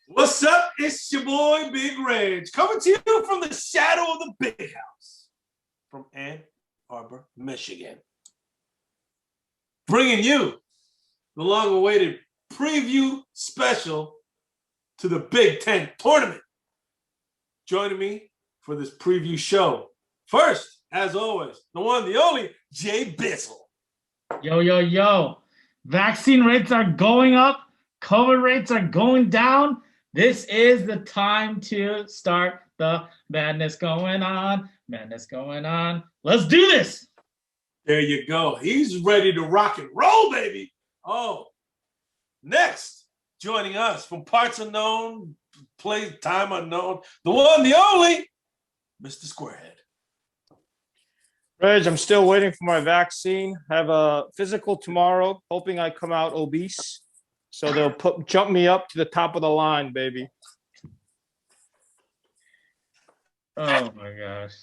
What's up? It's your boy Big Reg, coming to you from the shadow of the big house from Ann Arbor, Michigan. Bringing you the long-awaited preview special to the Big Ten tournament. Joining me for this preview show, first, as always, the one, the only, Jay Bissell. Yo. Vaccine rates are going up. COVID rates are going down. This is the time to start the madness going on. Madness going on. Let's do this. There you go. He's ready to rock and roll, baby. Oh, next, joining us from parts unknown, place, time unknown, the one, the only, Mr. Squarehead. Reg, I'm still waiting for my vaccine. I have a physical tomorrow, hoping I come out obese. So they'll jump me up to the top of the line, baby. Oh, my gosh.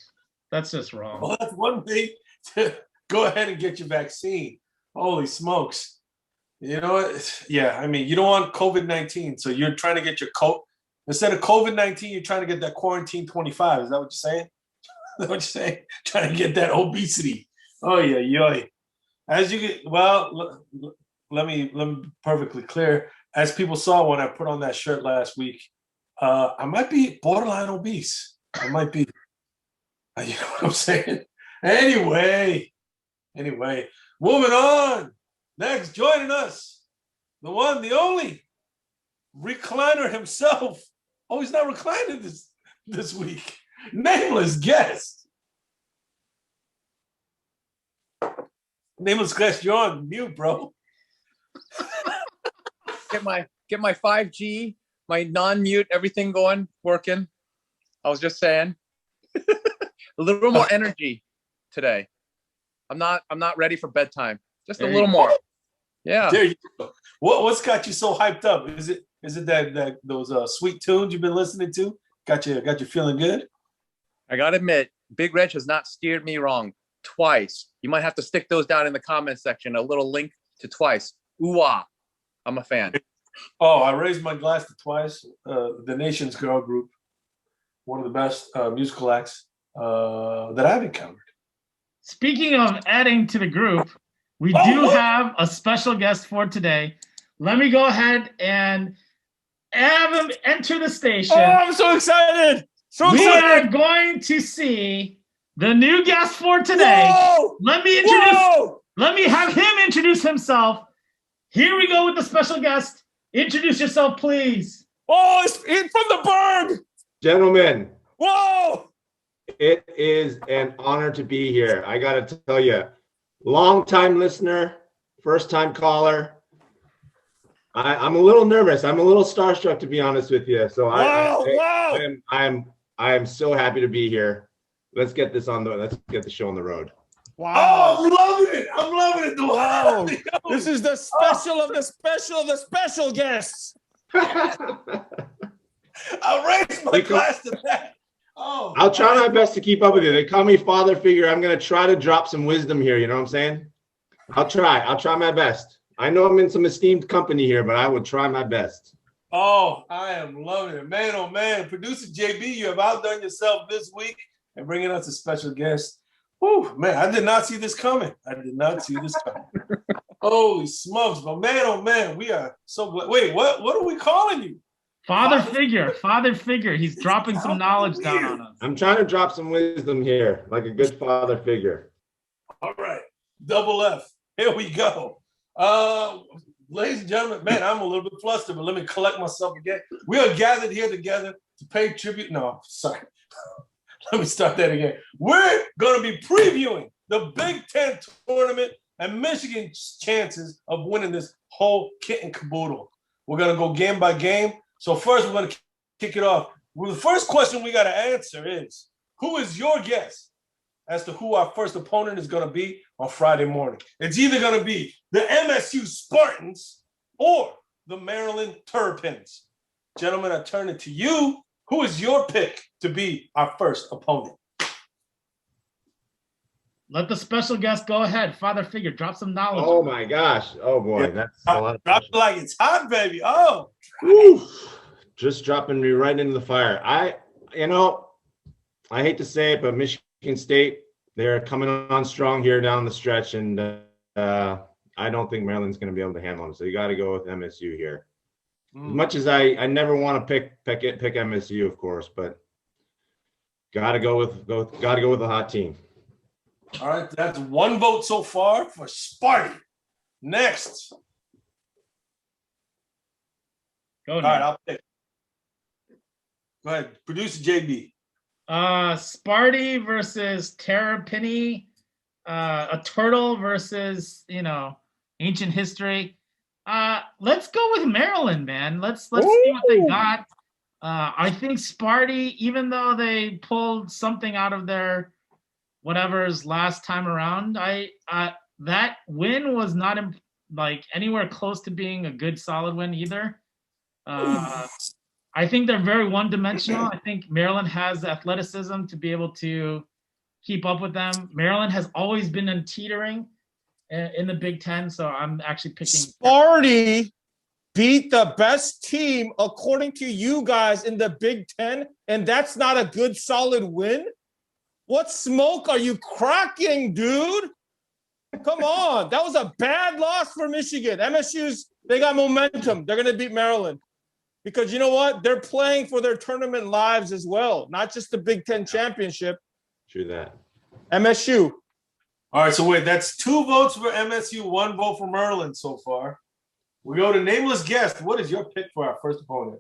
That's just wrong. Well, that's one way to go ahead and get your vaccine. Holy smokes. You know what? Yeah, I mean, you don't want COVID-19, so you're trying to get your instead of COVID-19, you're trying to get that quarantine 25. Is that what you're saying? Is that what you're saying? Trying to get that obesity. Oh, yeah. As you get, well, let me be perfectly clear. As people saw when I put on that shirt last week, I might be borderline obese. I might be. You know what I'm saying? Anyway, moving on. Next, joining us, the one, the only, recliner himself. Oh, he's not reclining this week. Nameless guest. Nameless guest, you're on mute, bro. Get my 5G, my non-mute, everything going, working. I was just saying. A little more energy today. I'm not ready for bedtime. Just a little more. Yeah. There you go. What's got you so hyped up? Is it that those sweet tunes you've been listening to? Got you feeling good? I gotta admit, Big Reg has not steered me wrong twice. You might have to stick those down in the comment section. A little link to Twice. Ooh-ah. I'm a fan. Oh, I raised my glass to Twice, the nation's girl group, one of the best musical acts that I've encountered. Speaking of adding to the group, we do have a special guest for today. Let me go ahead and have him enter the station. Oh, I'm so excited. We are going to see the new guest for today. Whoa! Let me have him introduce himself. Here we go with the special guest. Introduce yourself, please. Oh, it's from the Berg. Gentlemen. Whoa! It is an honor to be here. I got to tell you, long-time listener, first-time caller. I'm a little nervous. I'm a little starstruck, to be honest with you. So I'm so happy to be here. Let's get the show on the road. Wow! Oh, I'm loving it. Wow! This is the special of the special of the special guests. I raised my glass to that. Oh, I'll try my best to keep up with you. They call me father figure. I'm going to try to drop some wisdom here. You know what I'm saying? I'll try my best. I know I'm in some esteemed company here, but I will try my best. Oh, I am loving it. Man, oh, man. Producer JB, you have outdone yourself this week and bringing us a special guest. Whew, man, I did not see this coming. Holy smokes. But man, oh, man, we are so glad. Wait, what are we calling you? Father figure. He's dropping some knowledge down on us. I'm trying to drop some wisdom here, like a good father figure. All right. Double F. Here we go. Ladies and gentlemen, man, I'm a little bit flustered, but let me collect myself again. We are gathered here together to pay tribute. No, sorry. Let me start that again. We're going to be previewing the Big Ten tournament and Michigan's chances of winning this whole kit and caboodle. We're going to go game by game. So first, we're going to kick it off. Well, the first question we got to answer is, who is your guess as to who our first opponent is going to be on Friday morning? It's either going to be the MSU Spartans or the Maryland Terrapins. Gentlemen, I turn it to you. who is your pick to be our first opponent? Let the special guest go ahead. Father figure, drop some knowledge. Oh my gosh. Oh boy, Yeah. that's a lot of Drop it pressure. like it's hot, baby. Oh, Woo. Just dropping me right into the fire. I hate to say it, but Michigan State, they're coming on strong here down the stretch, and I don't think Maryland's going to be able to handle them. So you got to go with MSU here. As much as I never want to pick MSU, of course, but got to go with a hot team. all right. That's one vote so far for Sparty. Next. Go All now. right, I'll pick. Go ahead. Producer JB. Sparty versus Terrapini, a turtle versus ancient history. Let's go with Maryland, man. Let's see what they got. I think Sparty, even though they pulled something out of their whatever's last time around, that win was not anywhere close to being a good solid win either. I think they're very one-dimensional. I think Maryland has the athleticism to be able to keep up with them. Maryland has always been teetering in the Big Ten, so I'm actually picking. Sparty beat the best team according to you guys in the Big Ten, and that's not a good solid win? What smoke are you cracking, dude? Come on. That was a bad loss for Michigan. They got momentum. They're going to beat Maryland. Because you know what? They're playing for their tournament lives as well, not just the Big Ten championship. True that. MSU. All right, so wait, that's 2 votes for MSU, 1 vote for Maryland so far. We go to nameless guest. What is your pick for our first opponent?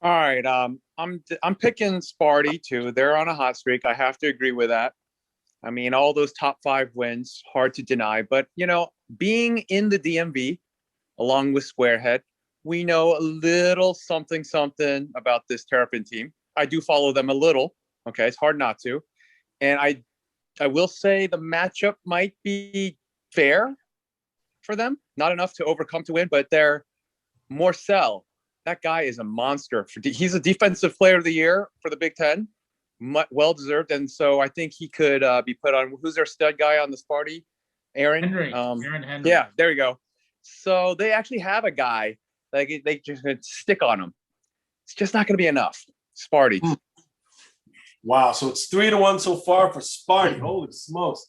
All right. I'm picking Sparty too. They're on a hot streak. I have to agree with that. I mean, all those top 5 wins, hard to deny. But being in the DMV along with Squarehead, we know a little something about this Terrapin team. I do follow them a little. Okay, it's hard not to. And I will say the matchup might be fair for them. Not enough to overcome to win, but they're Morcell. That guy is a monster. He's a defensive player of the year for the Big Ten. Well deserved. And so I think he could be put on. Who's their stud guy on the Sparty? Aaron Henry. Yeah, there you go. So they actually have a guy. They just stick on him. It's just not going to be enough. Sparty. Wow. So it's 3-1 so far for Sparty. Holy smokes.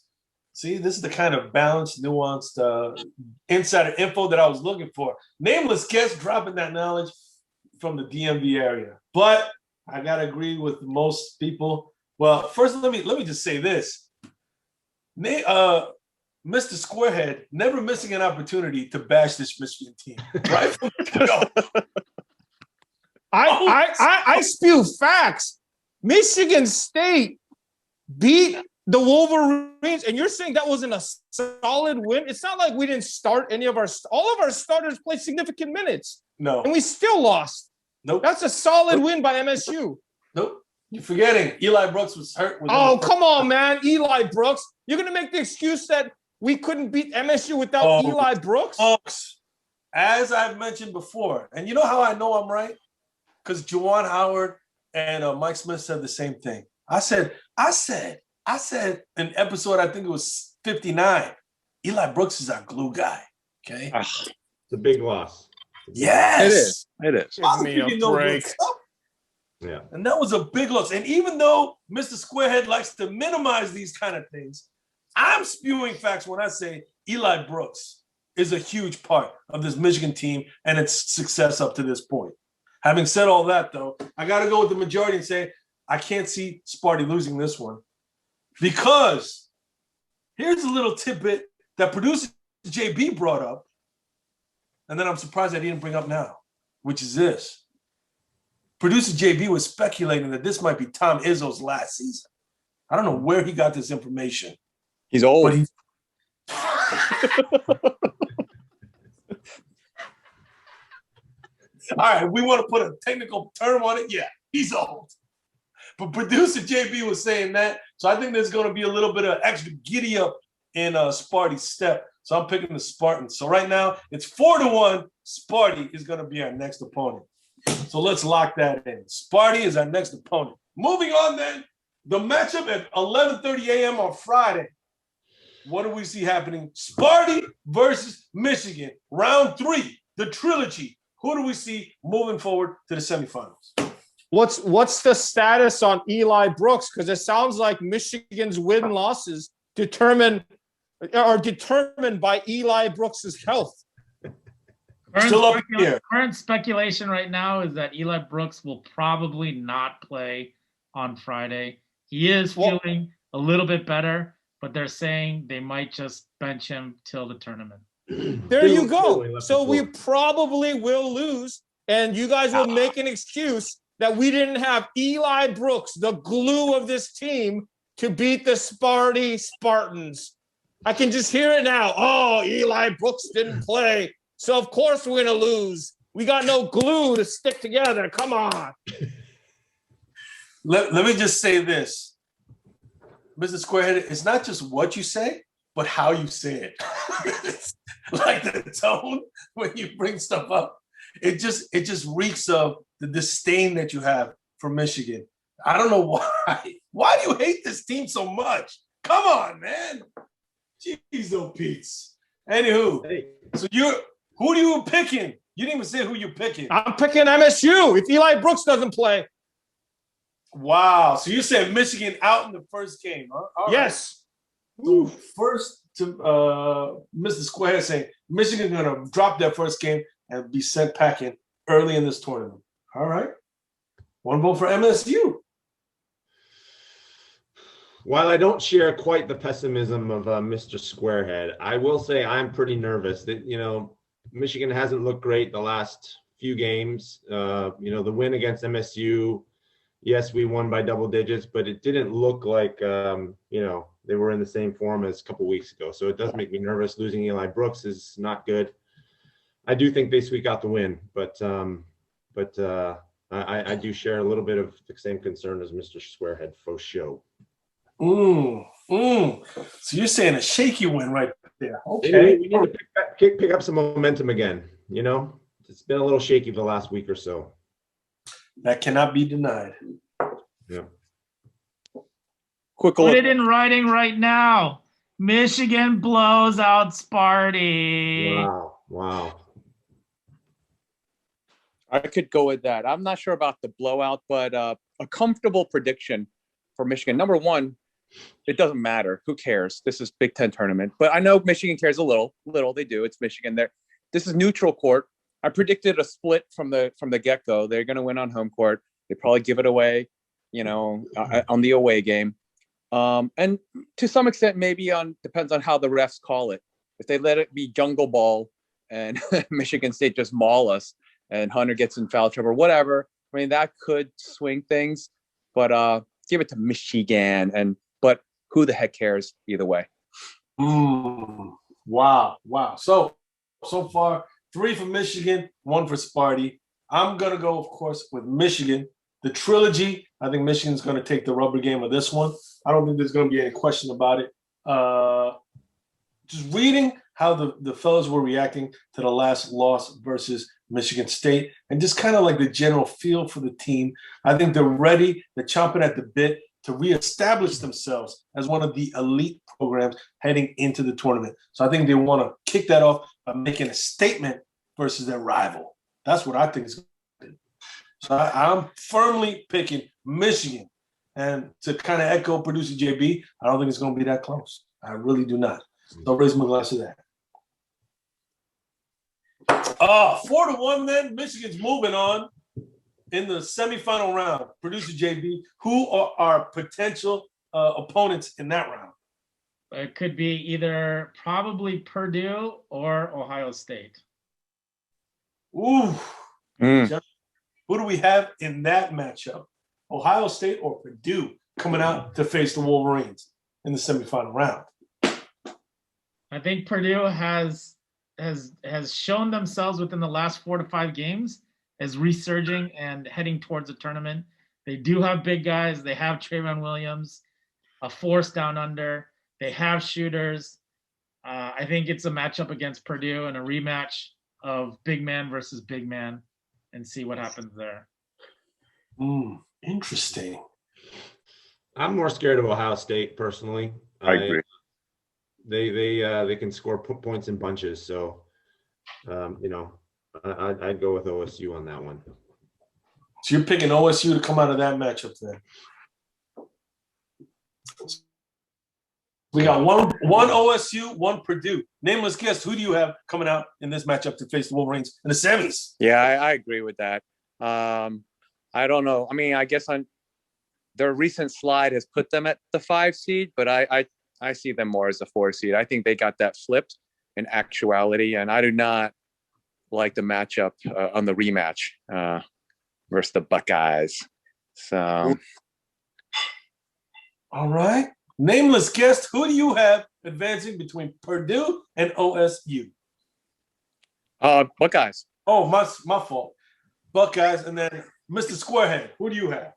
See, this is the kind of balanced, nuanced insider info that I was looking for. Nameless guest dropping that knowledge from the DMV area. But I got to agree with most people. Well, first, let me just say this. Mr. Squarehead never missing an opportunity to bash this Michigan team. Right from the go. I spew facts. Michigan State beat the Wolverines, and you're saying that wasn't a solid win? It's not like we didn't start all of our starters played significant minutes. No. And we still lost. Nope. That's a solid win by MSU. Nope. You're forgetting Eli Brooks was hurt. Come on, man. Eli Brooks. You're going to make the excuse that we couldn't beat MSU without Eli Brooks? Folks, as I've mentioned before, and you know how I know I'm right? Because Juwan Howard and Mike Smith said the same thing. I said in episode, I think it was 59, Eli Brooks is our glue guy. Okay. It's a big loss. Yes. It is. Give me a break. Yeah. And that was a big loss. And even though Mr. Squarehead likes to minimize these kind of things, I'm spewing facts when I say Eli Brooks is a huge part of this Michigan team and its success up to this point. Having said all that, though, I got to go with the majority and say I can't see Sparty losing this one. Because here's a little tidbit that producer JB brought up, and then I'm surprised that he didn't bring up now, which is this. Producer JB was speculating that this might be Tom Izzo's last season. I don't know where he got this information. He's old. But he's all right, we want to put a technical term on it. Yeah, he's old. But producer JB was saying that. So I think there's going to be a little bit of extra giddy up in Sparty's step. So I'm picking the Spartans. So right now it's 4-1. Sparty is going to be our next opponent. So let's lock that in. Sparty is our next opponent. Moving on then, the matchup at 11:30 a.m. on Friday. What do we see happening? Sparty versus Michigan, round 3, the trilogy. Who do we see moving forward to the semifinals? What's the status on Eli Brooks? Because it sounds like Michigan's win losses are determined by Eli Brooks's health. Still up here. Current speculation right now is that Eli Brooks will probably not play on Friday. He is feeling a little bit better, but they're saying they might just bench him till the tournament. There you go. So we probably will lose, and you guys will make an excuse that we didn't have Eli Brooks, the glue of this team, to beat the Sparty Spartans. I can just hear it now. Oh, Eli Brooks didn't play, so of course we're going to lose. We got no glue to stick together. Come on. Let me just say this. Mr. Squarehead, it's not just what you say, but how you say it. Like the tone when you bring stuff up. It just reeks of the disdain that you have for Michigan. I don't know why. Why do you hate this team so much? Come on, man. Jeez, oh Pete's. Anywho, so who are you picking? You didn't even say who you're picking. I'm picking MSU if Eli Brooks doesn't play. Wow. So you said Michigan out in the first game, huh? All yes. Right. So first to Mr. Square saying Michigan going to drop their first game and be sent packing early in this tournament. All right. One vote for MSU. While I don't share quite the pessimism of Mr. Squarehead, I will say I'm pretty nervous that, Michigan hasn't looked great the last few games. The win against MSU, yes, we won by double digits, but it didn't look like, they were in the same form as a couple weeks ago. So it does make me nervous. Losing Eli Brooks is not good. I do think they squeak out the win, but I do share a little bit of the same concern as Mr. Squarehead for show. So you're saying a shaky win right there. Okay. Anyway, we need to pick up some momentum again. It's been a little shaky the last week or so. That cannot be denied. Yeah. Quick Put look. it in writing right now. Michigan blows out Sparty. Wow. I could go with that. I'm not sure about the blowout, but a comfortable prediction for Michigan. Number one, it doesn't matter. Who cares? This is Big Ten tournament. But I know Michigan cares a little. They do. It's Michigan. This is neutral court. I predicted a split from the get-go. They're going to win on home court. They probably give it away, on the away game. And to some extent, maybe depends on how the refs call it. If they let it be jungle ball and Michigan State just maul us and Hunter gets in foul trouble or whatever, I mean, that could swing things. But give it to Michigan. But who the heck cares either way? Wow. So far, 3 for Michigan, 1 for Sparty. I'm going to go, of course, with Michigan. The trilogy, I think Michigan's going to take the rubber game of this one. I don't think there's going to be any question about it. Just reading how the fellows were reacting to the last loss versus Michigan State and just kind of like the general feel for the team. I think they're ready. They're chomping at the bit to reestablish themselves as one of the elite programs heading into the tournament. So I think they want to kick that off by making a statement versus their rival. That's what I think is going to happen. So I'm firmly picking Michigan. And to kind of echo producer JB, I don't think it's going to be that close. I really do not. So raise my glass to that. 4-1 then. Michigan's moving on in the semifinal round. Producer JB, who are our potential opponents in that round? It could be either probably Purdue or Ohio State. Ooh. Who do we have in that matchup? Ohio State or Purdue coming out to face the Wolverines in the semifinal round? I think Purdue has shown themselves within the last 4 to 5 games as resurging and heading towards the tournament. They do have big guys. They have Trayvon Williams, a force down under. They have shooters. I think it's a matchup against Purdue and a rematch of big man versus big man. and see what happens there. Interesting. I'm more scared of Ohio State personally. I agree. They can score points in bunches, so I'd go with OSU on that one. So you're picking OSU to come out of that matchup then. We got one OSU, one Purdue. Nameless guest, who do you have coming out in this matchup to face the Wolverines in the semis? Yeah, I agree with that. I don't know. I mean, I guess their recent slide has put them at the 5 seed, but I see them more as a 4 seed. I think they got that flipped in actuality, and I do not like the matchup on the rematch versus the Buckeyes. So, all right. Nameless guest, who do you have advancing between Purdue and OSU? Buckeyes. Oh, my fault. Buckeyes, and then Mr. Squarehead, who do you have?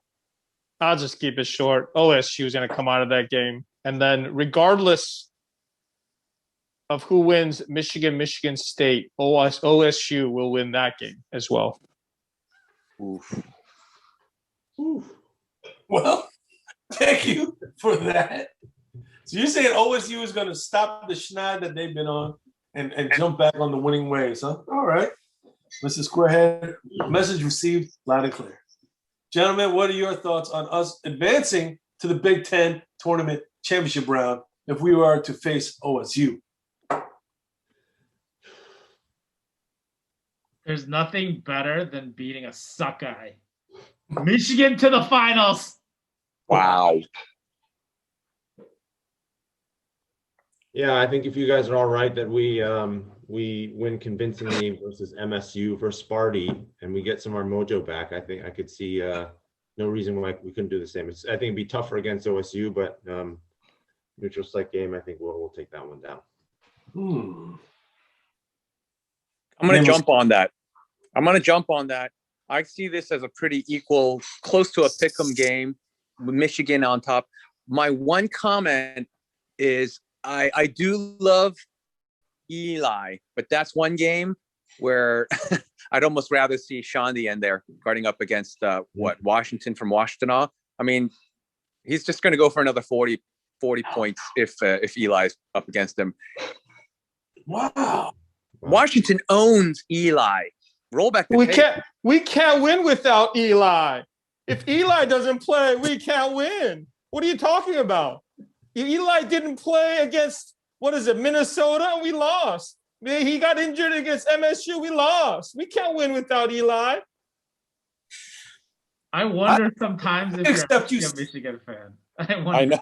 I'll just keep it short. OSU is going to come out of that game. And then regardless of who wins Michigan State, OSU will win that game as well. Oof. Well, thank you for that. So you're saying OSU is going to stop the schneid that they've been on and jump back on the winning ways, huh? All right. Mr. Squarehead, message received loud and clear. Gentlemen, what are your thoughts on us advancing to the Big Ten tournament championship round if we were to face OSU? There's nothing better than beating a Suckeye. Michigan to the finals. Wow. Yeah, I think if you guys are all right that we win convincingly versus MSU versus Sparty and we get some of our mojo back, I think I could see no reason why we couldn't do the same. I think it'd be tougher against OSU, but neutral site game, I think we'll take that one down. I'm going to jump on that. I see this as a pretty equal, close to a pick'em game with Michigan on top. My one comment is I do love Eli, but that's one game where I'd almost rather see Sean the end there guarding up against Washington from Washtenaw. I mean, he's just going to go for another 40 points if Eli's up against him. Wow. Washington owns Eli. Roll back the tape. We can't win without Eli. If Eli doesn't play, we can't win. What are you talking about? Eli didn't play against, Minnesota, and we lost. He got injured against MSU, we lost. We can't win without Eli. I wonder sometimes if you're a Michigan fan. I know.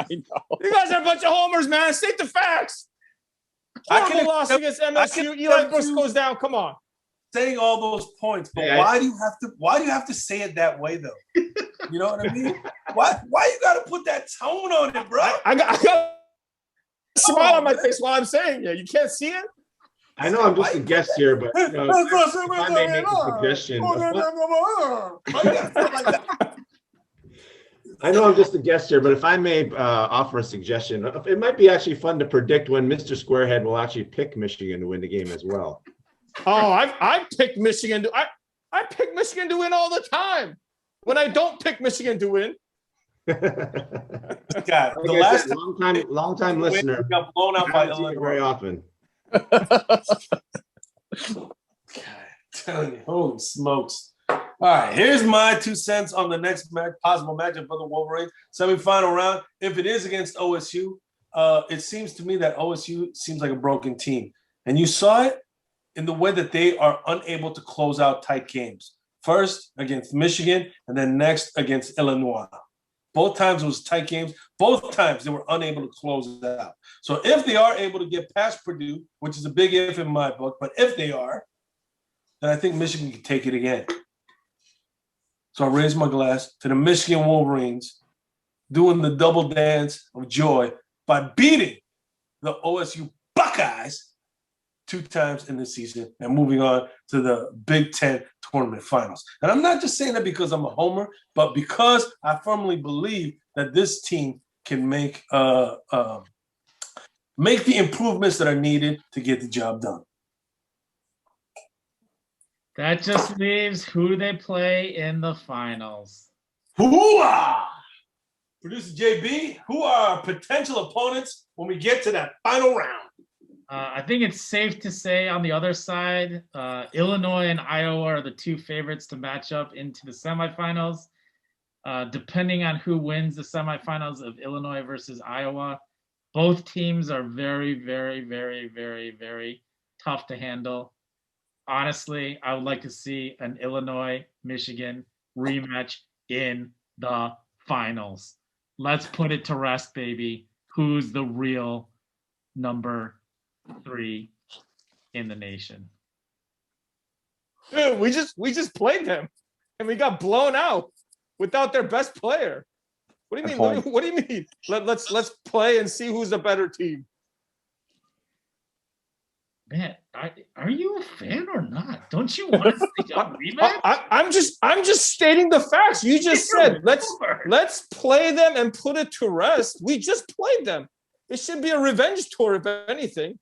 You guys are a bunch of homers, man. State the facts. Horrible loss against MSU. Eli Brooks goes down. Come on. Saying all those points, but why do you have to say it that way though? You know what I mean? Why you gotta put that tone on it, bro? I got a smile on my face while I'm saying it. You can't see it? I know I'm just a guest here, but if I may make a suggestion. I know I'm just a guest here, but if I may offer a suggestion, it might be actually fun to predict when Mr. Squarehead will actually pick Michigan to win the game as well. Oh, I picked Michigan to I pick Michigan to win all the time. When I don't pick Michigan to win. God, the last long time listener got blown out by Illinois very often. God, telling you, holy smokes. All right, here's my 2 cents on the next possible matchup for the Wolverines. Semifinal round. If it is against OSU, it seems to me that OSU seems like a broken team. And you saw it in the way that they are unable to close out tight games. First against Michigan, and then next against Illinois. Both times it was tight games. Both times they were unable to close it out. So if they are able to get past Purdue, which is a big if in my book, but if they are, then I think Michigan can take it again. So I raise my glass to the Michigan Wolverines doing the double dance of joy by beating the OSU Buckeyes 2 times in the season and moving on to the Big Ten tournament finals. And I'm not just saying that because I'm a homer, but because I firmly believe that this team can make the improvements that are needed to get the job done. That just leaves who they play in the finals. Hoo-ah! Producer JB, who are our potential opponents when we get to that final round? I think it's safe to say on the other side, Illinois and Iowa are the two favorites to match up into the semifinals. Depending on who wins the semifinals of Illinois versus Iowa, both teams are very, very, very, very, very tough to handle. Honestly, I would like to see an Illinois-Michigan rematch in the finals. Let's put it to rest, baby. Who's the real number 3 in the nation? Dude, we just played them, and we got blown out without their best player. What do you mean? What do you mean? Let's play and see who's the better team. Man, are you a fan or not? Don't you want to see a rematch? I'm just stating the facts. You just said let's play them and put it to rest. We just played them. It should be a revenge tour, if anything.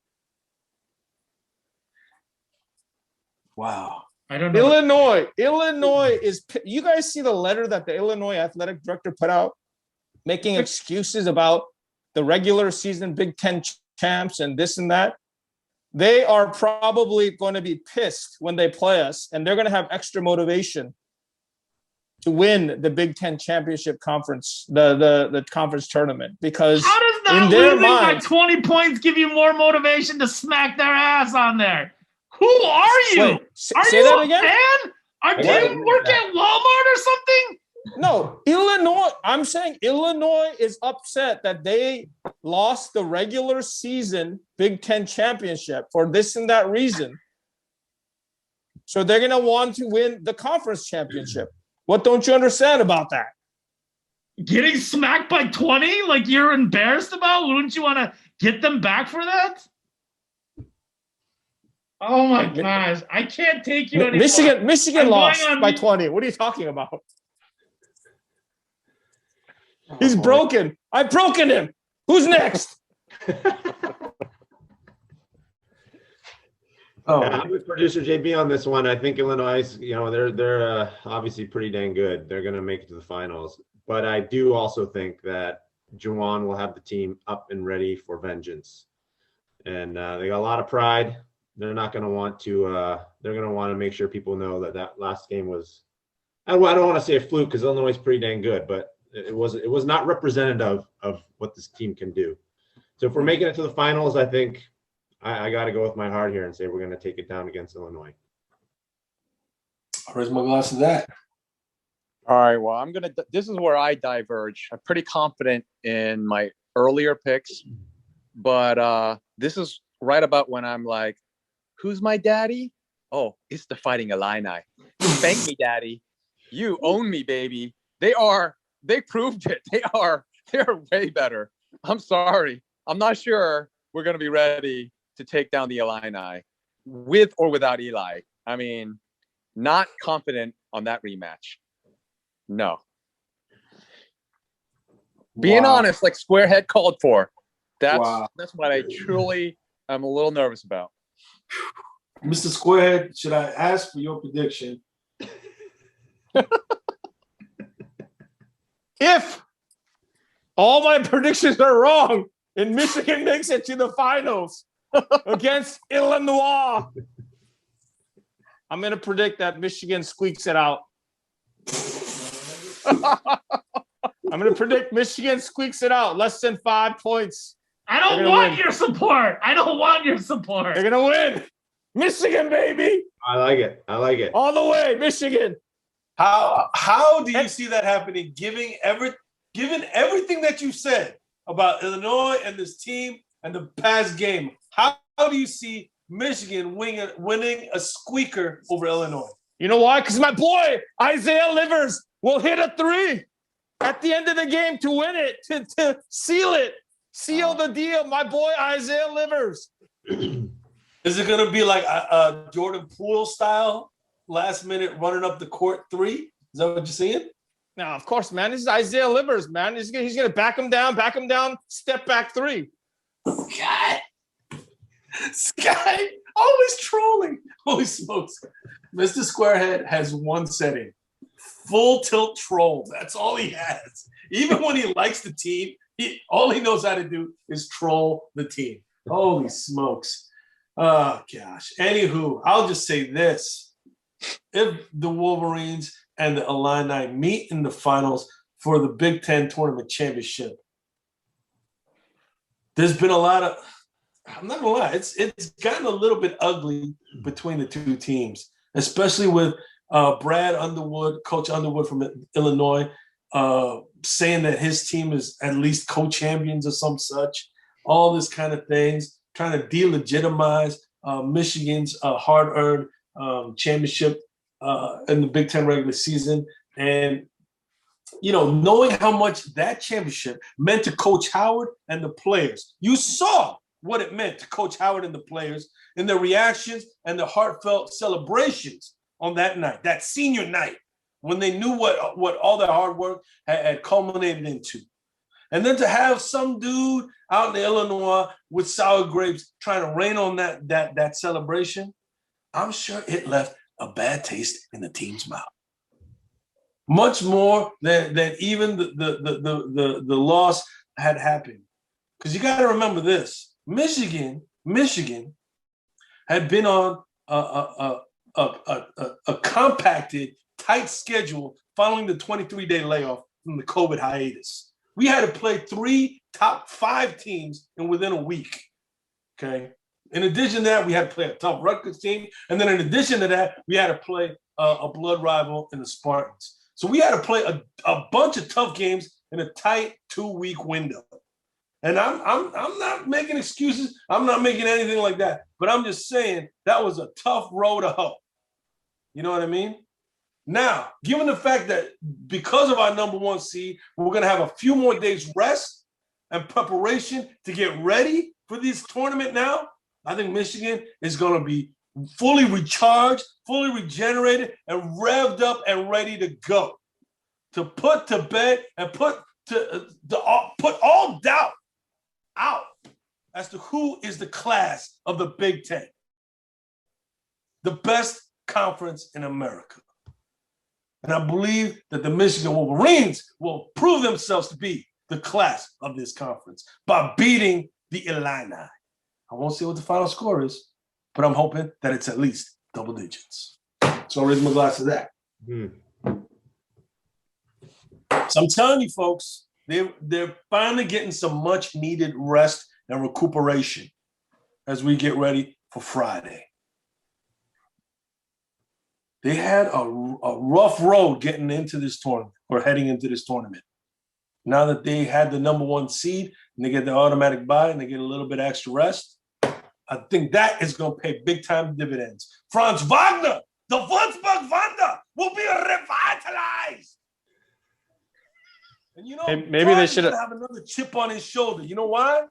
Wow. I don't know. Illinois is. You guys see the letter that the Illinois athletic director put out, making excuses about the regular season Big Ten champs and this and that? They are probably going to be pissed when they play us, and they're going to have extra motivation to win the Big Ten championship conference, the conference tournament, because how does that losing by 20 points give you more motivation to smack their ass on there? Who are you? Wait, are say you that a again? fan? Do you work at Walmart or something? No, Illinois. I'm saying Illinois is upset that they lost the regular season Big Ten championship for this and that reason. So they're going to want to win the conference championship. What don't you understand about that? Getting smacked by 20? Like you're embarrassed about? Wouldn't you want to get them back for that? Oh my gosh. I can't take you anymore. Michigan lost by 20. What are you talking about? He's broken. I've broken him. Who's next? I'm with producer JB on this one. I think Illinois, they're obviously pretty dang good. They're going to make it to the finals. But I do also think that Juwan will have the team up and ready for vengeance. And they got a lot of pride. They're not going to want to. They're going to want to make sure people know that last game was. I don't want to say a fluke because Illinois is pretty dang good, but it was not representative of what this team can do. So if we're making it to the finals, I think I got to go with my heart here and say we're going to take it down against Illinois. Where's my glass of that? All right. Well, this is where I diverge. I'm pretty confident in my earlier picks, but this is right about when I'm like, who's my daddy? Oh, it's the Fighting Illini. Thank me, daddy. You own me, baby. They proved it. They're way better. I'm sorry. I'm not sure we're going to be ready to take down the Illini with or without Eli. I mean, not confident on that rematch. No. Being honest, like Squarehead called for. That's what I truly am a little nervous about. Mr. Squarehead, should I ask for your prediction? If all my predictions are wrong and Michigan makes it to the finals against Illinois, I'm going to predict that Michigan squeaks it out. I'm going to predict Michigan squeaks it out. Less than 5 points. I don't want your support. I don't want your support. They're going to win. Michigan, baby. I like it. All the way, Michigan. How do you see that happening, given everything that you said about Illinois and this team and the past game? How do you see Michigan winning a squeaker over Illinois? You know why? Because my boy, Isaiah Livers, will hit a 3 at the end of the game to win it, to seal it. Seal the deal, my boy, Isaiah Livers. Is it going to be like a Jordan Poole style, last minute running up the court 3? Is that what you're seeing? No, of course, man. This is Isaiah Livers, man. He's going to back him down, step back 3. Sky, always trolling. Holy smokes. Mr. Squarehead has one setting. Full tilt troll. That's all he has. Even when he likes the team, all he knows how to do is troll the team. Holy smokes. Oh, gosh. Anywho, I'll just say this. If the Wolverines and the Illini meet in the finals for the Big Ten Tournament Championship, there's been a lot of – I'm not going to lie. It's gotten a little bit ugly between the two teams, especially with Brad Underwood, Coach Underwood from Illinois, saying that his team is at least co-champions or some such, all this kind of things, trying to delegitimize Michigan's hard-earned championship in the Big Ten regular season. And, you know, knowing how much that championship meant to Coach Howard and the players, you saw what it meant to Coach Howard and the players in their reactions and the heartfelt celebrations on that night, that senior night, when they knew what all their hard work had culminated into. And then to have some dude out in Illinois with sour grapes trying to rain on that celebration, I'm sure it left a bad taste in the team's mouth. Much more than even the loss had happened. Because you got to remember this. Michigan had been on a compacted, tight schedule following the 23-day layoff from the COVID hiatus. We had to play 3 top 5 teams within a week, okay? In addition to that, we had to play a tough Rutgers team. And then in addition to that, we had to play a blood rival in the Spartans. So we had to play a bunch of tough games in a tight 2-week window. And I'm not making excuses. I'm not making anything like that. But I'm just saying that was a tough road to hoe. You know what I mean? Now, given the fact that because of our number 1 seed, we're going to have a few more days rest and preparation to get ready for this tournament now, I think Michigan is going to be fully recharged, fully regenerated, and revved up and ready to go. To put to bed and put all doubt out as to who is the class of the Big Ten. The best conference in America. And I believe that the Michigan Wolverines will prove themselves to be the class of this conference by beating the Illini. I won't say what the final score is, but I'm hoping that it's at least double digits. So I'll raise my glass to that. So I'm telling you, folks, they're finally getting some much needed rest and recuperation as we get ready for Friday. They had a rough road getting into this tournament or heading into this tournament. Now that they had the number 1 seed and they get the automatic bye and they get a little bit extra rest, I think that is going to pay big-time dividends. Franz Wagner, the Würzburg Wander, will be revitalized. And you know, maybe they should have another chip on his shoulder. You know why?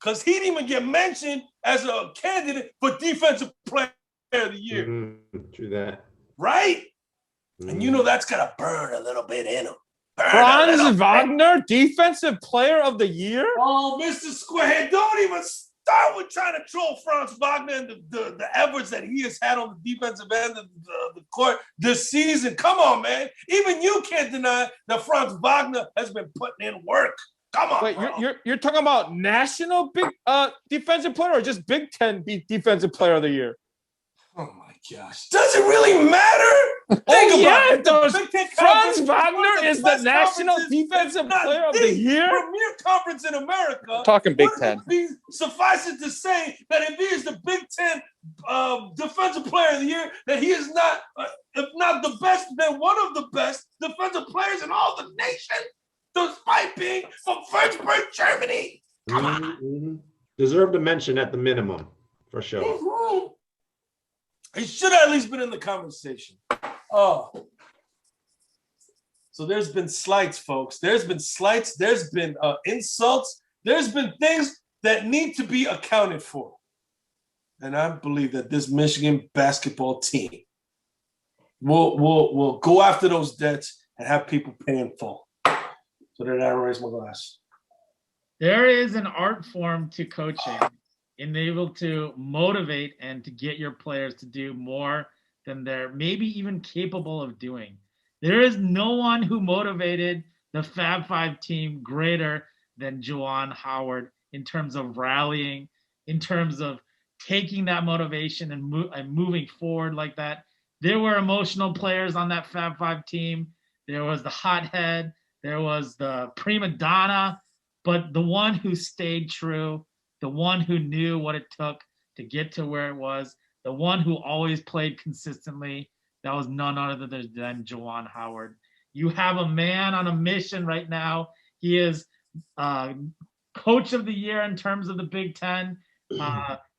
Because he didn't even get mentioned as a candidate for Defensive Player of the Year. True that. Right? And you know that's going to burn a little bit in him. Franz Wagner, Defensive Player of the Year? Oh, Mr. Squarehead, don't even start with trying to troll Franz Wagner and the efforts that he has had on the defensive end of the court this season. Come on, man. Even you can't deny that Franz Wagner has been putting in work. Come on. Wait, you're talking about national big defensive player or just Big Ten Defensive Player of the Year? Oh my gosh. Does it really matter? Think about it. Franz Wagner is the national defensive player of the year. Premier conference in America. I'm talking Big Ten. Suffice it to say that if he is the Big Ten defensive player of the year, that he is not, if not the best, then one of the best defensive players in all the nation, despite being from Würzburg, Germany. Come on. Deserved a mention at the minimum, for sure. He should have at least been in the conversation. Oh. So there's been slights, folks. There's been slights. There's been insults. There's been things that need to be accounted for. And I believe that this Michigan basketball team will go after those debts and have people paying full. So then I raise my glass. There is an art form to coaching. And able to motivate and to get your players to do more than they're maybe even capable of doing. There is no one who motivated the Fab Five team greater than Juwan Howard in terms of rallying, in terms of taking that motivation and moving forward like that. There were emotional players on that Fab Five team. There was the hothead. There was the prima donna. But the one who stayed true, the one who knew what it took to get to where it was, the one who always played consistently, that was none other than Juwan Howard. You have a man on a mission right now. He is coach of the year in terms of the Big Ten.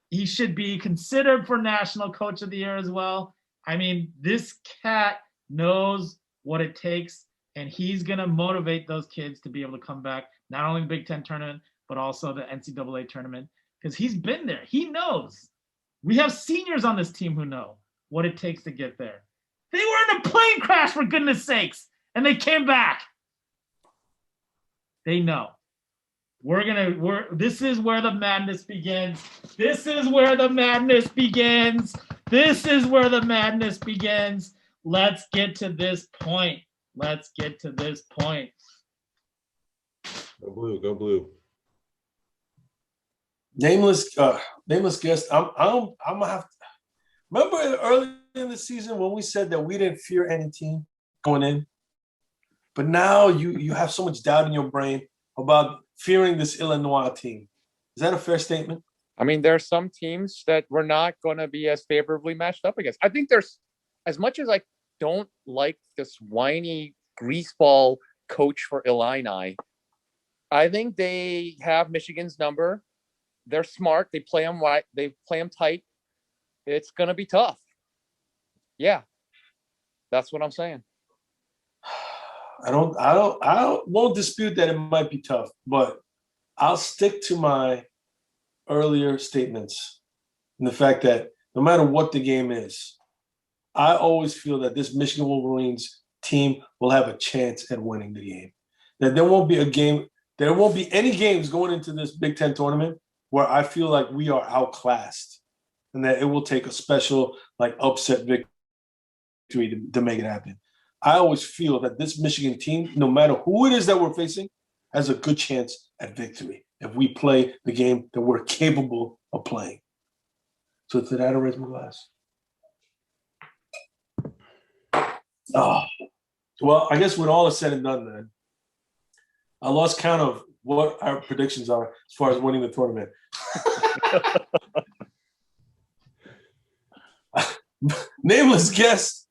He should be considered for national coach of the year as well. I mean, this cat knows what it takes, and he's going to motivate those kids to be able to come back, not only the Big Ten tournament, but also the NCAA tournament, because he's been there. He knows. We have seniors on this team who know what it takes to get there. They were in a plane crash, for goodness sakes, and they came back. They know. This is where the madness begins. This is where the madness begins. This is where the madness begins. Let's get to this point. Let's get to this point. Go blue, go blue. Nameless guest. I'm gonna have to remember early in the season when we said that we didn't fear any team going in, but now you have so much doubt in your brain about fearing this Illinois team. Is that a fair statement? I mean, there are some teams that we're not going to be as favorably matched up against. I think there's, as much as I don't like this whiny greaseball coach for Illini, I think they have Michigan's number. They're smart. They play them right. They play them tight. It's going to be tough. Yeah, that's what I'm saying. I won't dispute that it might be tough, but I'll stick to my earlier statements and the fact that no matter what the game is, I always feel that this Michigan Wolverines team will have a chance at winning the game. That there won't be any games going into this Big Ten tournament where I feel like we are outclassed and that it will take a special upset victory to make it happen. I always feel that this Michigan team, no matter who it is that we're facing, has a good chance at victory if we play the game that we're capable of playing. So to that, I raise my glass. Oh, well, I guess when all is said and done, then, I lost count of what our predictions are as far as winning the tournament. Nameless guest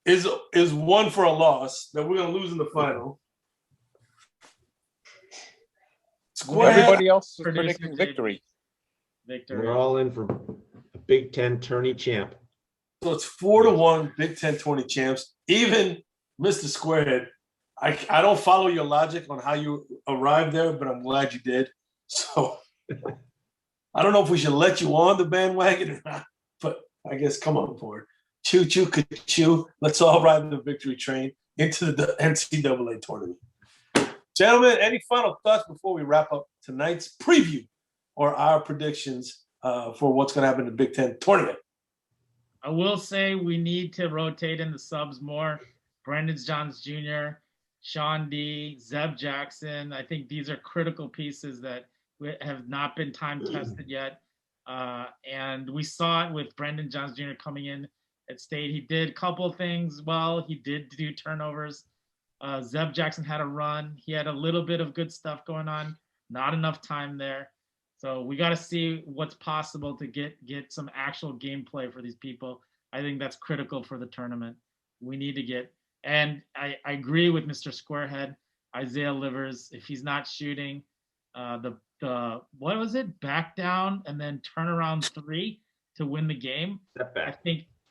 is one for a loss that we're going to lose in the final. Everybody else is predicting victory. We're all in for a Big Ten tourney champ. So it's 4-1 Big Ten tourney champs. Even Mr. Squarehead, I don't follow your logic on how you arrived there, but I'm glad you did. So I don't know if we should let you on the bandwagon or not, but I guess come on board. Choo choo ka-choo. Let's all ride the victory train into the NCAA tournament. Gentlemen, any final thoughts before we wrap up tonight's preview or our predictions for what's going to happen in the Big Ten tournament? I will say we need to rotate in the subs more. Brendan Johns Jr., Sean D., Zeb Jackson. I think these are critical pieces that have not been time tested yet. And we saw it with Brendan Johns Jr. coming in at State. He did a couple of things well. He did do turnovers. Zeb Jackson had a run. He had a little bit of good stuff going on. Not enough time there. So we got to see what's possible to get some actual gameplay for these people. I think that's critical for the tournament. We need to get, and I agree with Mr. Squarehead, Isaiah Livers. If he's not shooting, the what was it? Back down and then turn around three to win the game. Step back.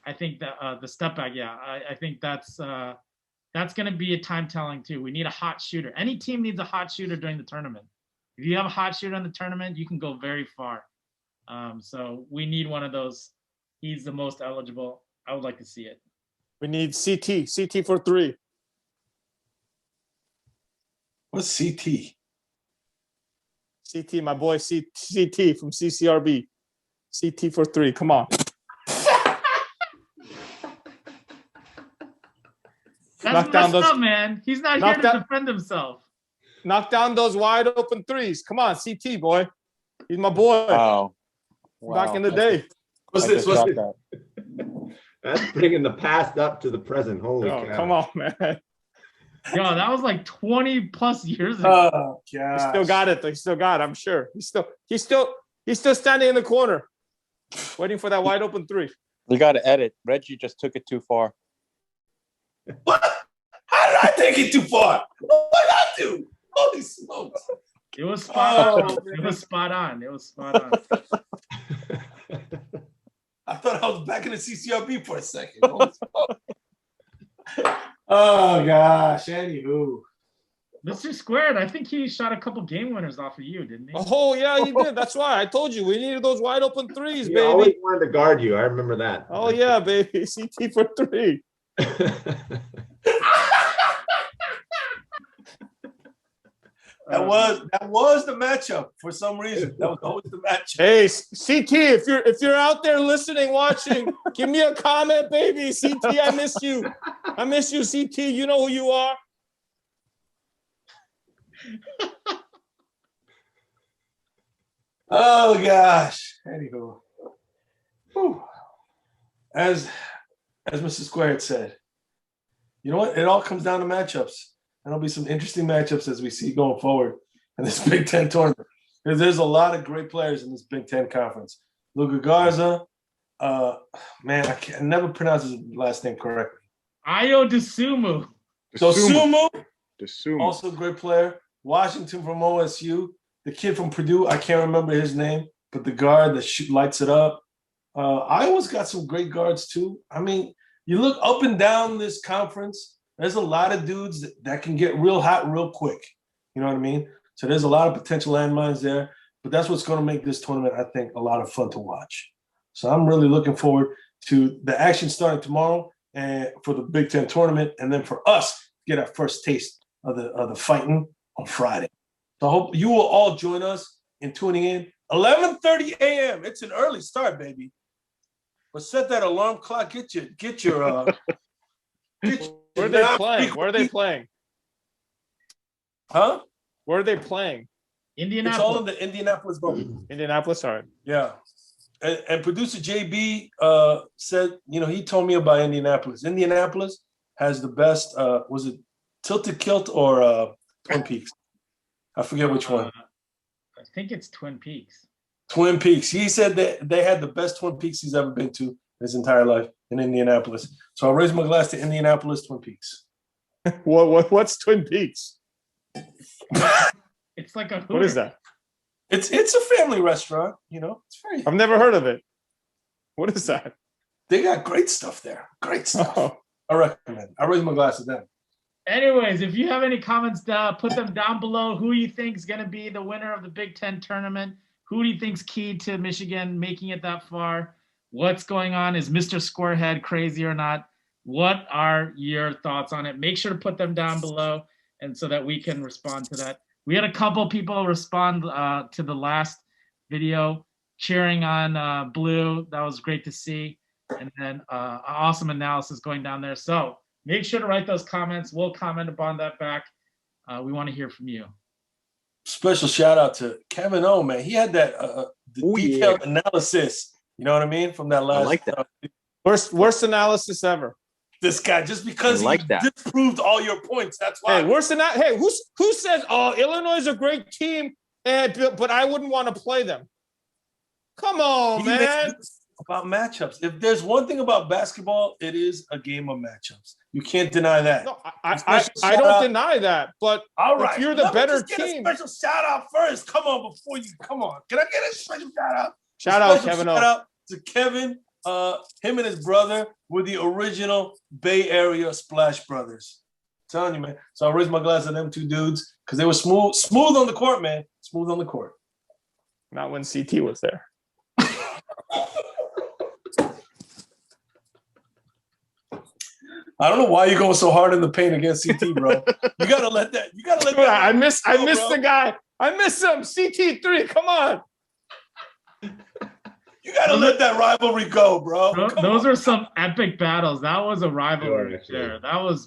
I think that the step back. Yeah, I think that's going to be a time telling too. We need a hot shooter. Any team needs a hot shooter during the tournament. If you have a hot shooter in the tournament, you can go very far. So we need one of those. He's the most eligible. I would like to see it. We need CT for three. What's CT? CT, my boy, CT from CCRB. CT for three. Come on. That's messed up, man. He's not here to defend himself. Knock down those wide open threes. Come on, CT boy. He's my boy. Wow. Back in the day. What's this? What's this? That's bringing the past up to the present. Holy cow. Come on, man. Yo, that was like 20 plus years ago. Oh, He still got it. He still got it, I'm sure. He's still standing in the corner, waiting for that wide open three. You got to edit. Reggie just took it too far. What? How did I take it too far? What did I do? Holy smokes. It was spot on. It was spot on. It was spot on. I thought I was back in the CCRB for a second. Oh, gosh. Anywho. Mr. Squared, I think he shot a couple game winners off of you, didn't he? Oh, yeah, he did. That's why I told you. We needed those wide open threes, He baby. always wanted to guard you. I remember that. Oh, yeah, baby. CT for three. That was the matchup for some reason. That was always the matchup. Hey, CT, if you're out there listening, watching, give me a comment, baby. CT, I miss you. I miss you, CT. You know who you are. Oh gosh. Anywho. Whew. As Mr. Squared said, you know what? It all comes down to matchups. There'll be some interesting matchups as we see going forward in this Big Ten tournament. There's a lot of great players in this Big Ten conference. Luka Garza, man, I can never pronounce his last name correctly. Ayo Dosunmu. Dosunmu, also a great player. Washington from OSU. The kid from Purdue, I can't remember his name, but the guard that lights it up. Iowa's got some great guards too. I mean, you look up and down this conference, there's a lot of dudes that can get real hot real quick. You know what I mean? So there's a lot of potential landmines there, but that's what's going to make this tournament, I think, a lot of fun to watch. So I'm really looking forward to the action starting tomorrow and for the Big Ten tournament, and then for us to get our first taste of the fighting on Friday. So I hope you will all join us in tuning in. 11:30 a.m. It's an early start, baby. But set that alarm clock. Get your Where are they playing? Where are they playing? Huh? Where are they playing? Indianapolis. It's all in the Indianapolis Bowl. Indianapolis, sorry. Yeah. And producer JB said, he told me about Indianapolis. Indianapolis has the best, was it Tilted Kilt or Twin Peaks? I forget which one. I think it's Twin Peaks. Twin Peaks. He said that they had the best Twin Peaks he's ever been to his entire life in Indianapolis. So I'll raise my glass to Indianapolis Twin Peaks. What's Twin Peaks? It's like a Hooters. What is that? It's a family restaurant, It's very. I've never heard of it. What is that? They got great stuff there. Great stuff. Oh. I recommend. I raise my glass to them. Anyways, if you have any comments, put them down below. Who you think is going to be the winner of the Big Ten tournament? Who do you think's key to Michigan making it that far? What's going on? Is Mr. Squarehead crazy or not? What are your thoughts on it? Make sure to put them down below, and so that we can respond to that. We had a couple people respond to the last video, cheering on Blue. That was great to see, and then awesome analysis going down there. So make sure to write those comments. We'll comment upon that back. We want to hear from you. Special shout out to Kevin O, man. He had that detailed analysis. You know what I mean? From that last. I like that. Worst analysis ever. This guy, just because he disproved all your points, that's why. Hey, worse than that. Hey, who says, Illinois is a great team, but I wouldn't want to play them? Come on, man. About matchups. If there's one thing about basketball, it is a game of matchups. You can't deny that. No, I don't deny that. But all right, if you're the better get team, a special shout out first. Come on, come on. Can I get a special shout out? Shout out, Kevin. Shout out to Kevin. Him and his brother were the original Bay Area Splash Brothers. I'm telling you, man. So I'll raise my glass to them two dudes because they were smooth on the court, man. Smooth on the court. Not when CT was there. I don't know why you're going so hard in the paint against CT, bro. You gotta let that. I miss the guy. I miss him. CT3. Come on. You gotta let that rivalry go, bro. Those are some epic battles. That was a rivalry Sure, actually. there. That was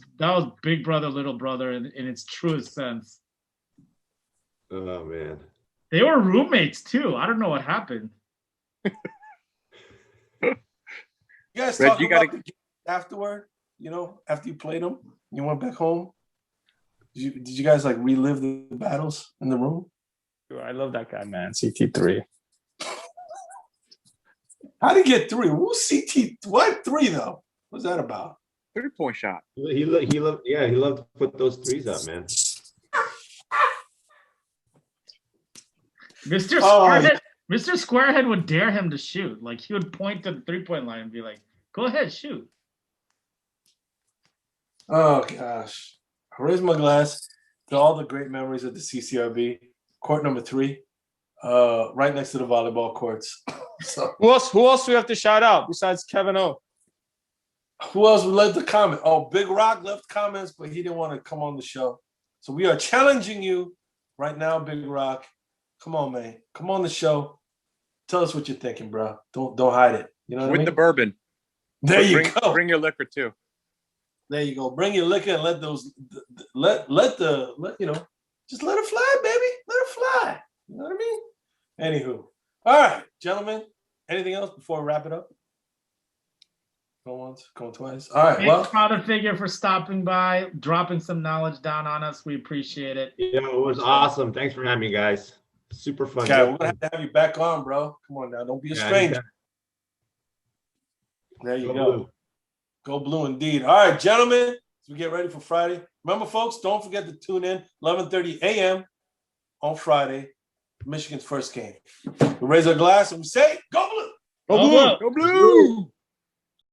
Big Brother, Little Brother in its truest sense. Oh man. They were roommates too. I don't know what happened. You guys Reg, talk you about gotta- the game afterward. You know, after you played them, you went back home. Did you guys like relive the battles in the room? I love that guy, man. CT3. How did he get 3? Who's CT? What 3 though? What's that about? 3-point shot. He loved to put those threes up, man. Mr. Oh, Squarehead, Mr. Squarehead would dare him to shoot. Like he would point to the 3-point line and be like, "Go ahead, shoot." Oh gosh. I raise my glass to all the great memories of the CCRB. Court number 3, right next to the volleyball courts. So Who else do we have to shout out besides Kevin O? who else would left the comment? Oh, Big Rock left comments, but he didn't want to come on the show. So we are challenging you right now, Big Rock. Come on, man. Come on the show. Tell us what you're thinking, bro. Don't hide it. You know what I With mean? the bourbon. There you go. Bring your liquor too. There you go. Bring your liquor and let those let you know, just let it fly, baby. Let it fly. You know what I mean? Anywho. All right, gentlemen. Anything else before we wrap it up? Going once, going twice. All right. Thanks, Well, Father Figure, for stopping by, dropping some knowledge down on us. We appreciate it. Yeah, it was awesome. Thanks for having me, guys. Super fun. okay, we're gonna have to have you back on, bro. Come on now. Don't be a stranger. There you Go go. Blue. Go blue indeed. All right, gentlemen, as we get ready for Friday. Remember, folks, don't forget to tune in 11:30 a.m. on Friday, Michigan's first game. We raise our glass and we say, go blue. Go blue. Go Go blue.